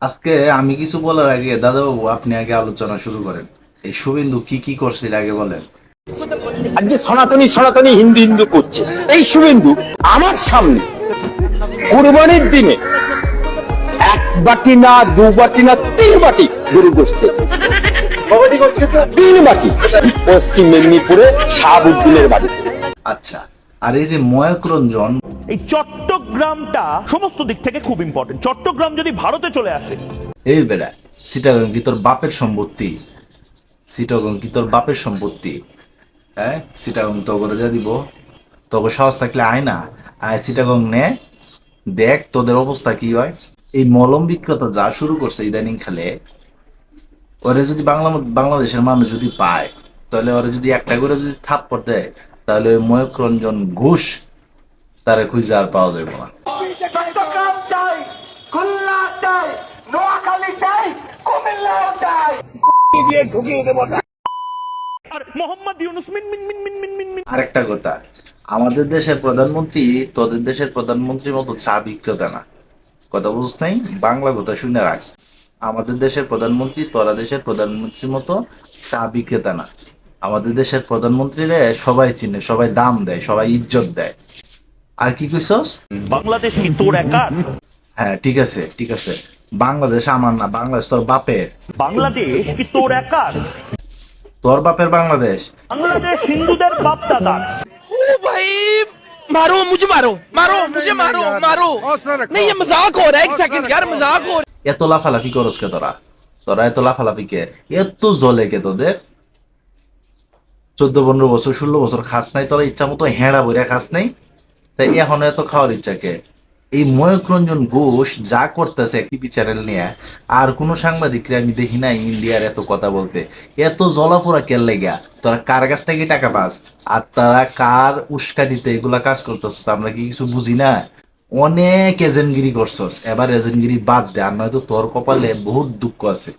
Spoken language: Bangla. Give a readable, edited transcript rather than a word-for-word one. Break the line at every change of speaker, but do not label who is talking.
আজকে আমি কিছু বলার আগে দাদাবাবু আপনি আগে আলোচনা শুরু করেন। এই শুভেন্দু কি কি করছিল আগে বলেন।
আজকে সনাতনী সনাতনী হিন্দু হিন্দু করছে এই শুভেন্দু আমার সামনে কুরবানির দিনে এক বাটি না দু বাটি না তিন বাটি গরু গোশত, তিন বাটি পশ্চিম মেদিনীপুরে শাহাবুদ্দিনের বাড়ি।
আচ্ছা, আর এই যে ময়ূক রঞ্জন,
এই চট্টগ্রামটা সমস্ত দিক থেকে খুব ইম্পর্টেন্ট। চট্টগ্রাম যদি ভারতে চলে আসে,
এই বেড়া চিটাগং কি তোর বাপের সম্পত্তি? চিটাগং কি তোর বাপের সম্পত্তি? হ্যাঁ, চিটাগং তো করে দিয়ে দিব। তবে সাহস থাকলে আয় না, আয় চিটাগং নে, দেখ তোদের অবস্থা কি হয়। এই মলম বিক্রেতা যা শুরু করছে ইদানিং খালে, ওরে যদি বাংলাদেশের মানুষ যদি পায়, তাহলে ওরা যদি একটা করে যদি থাপ্পড় দেয়, তাহলে ওই ময়ূক রঞ্জন ঘোষ তারা খুঁজে আর পাওয়া যাবে না।
চট্টগ্রাম চাই, খুলনা চাই, নোয়াখালী চাই, কুমিল্লাও চাই।
আর মোহাম্মদ ইউনূস মিন মিন মিন মিন মিন মিন মিন।
আরেকটা কথা, আমাদের দেশের প্রধানমন্ত্রী তোদের দেশের প্রধানমন্ত্রীর মতো চা বিক্রেতা না। কথা বুঝছ নাই? বাংলা কথা শুনে রাখ। আমাদের দেশের প্রধানমন্ত্রী তোরা দেশের প্রধানমন্ত্রীর মতো চা বিক্রেতা না। আমাদের দেশের প্রধানমন্ত্রীরে সবাই চিনে, সবাই দাম দেয়, সবাই ইজ্জত দেয়। আর কি কইছস?
বাংলাদেশ কি তোর একার?
হ্যাঁ, ঠিক আছে ঠিক আছে, বাংলাদেশ আমার না, বাংলাদেশ তোর বাপের।
বাংলাদেশ কি তোর একার?
তোর বাপের বাংলাদেশ।
বাংলাদেশ হিন্দুদের বাপ দাদার।
ओ भाई मारो मुझे मारो मारो मुझे मारो मारो नहीं ये मजाक हो रहा है एक सेकंड यार मजाक हो
এত লাফালাফি করস কে তোরা? তোরা এত লাফালাফি কে? এত জলে কে তোদের? 14-15 বছর 16 বছর খাস নাই তোরা, ইচ্ছা মতো হেঁড়া বইরা খাস নাই, তাই এখন এত খাওয়ার ইচ্ছা কে? এই ময়ূক রঞ্জন ঘোষ যা করতেছে টিভি চ্যানেল নিয়ে, আর কোন সাংবাদিকরে আমি দেখি না ইন্ডিয়ার এত কথা বলতে। এত জলাফোরা কেন লেগা? তোরা কার কাছ থেকে টাকা পাস, আর তারা কার উস্কানিতে এগুলা কাজ করতেছিস আমরা কি কিছু বুঝি না? অনেক এজেন্টগিরি করছস, এবার এজেন্টগিরি বাদ দে, আর নয়তো তোর কপালে বহুত দুঃখ আছে।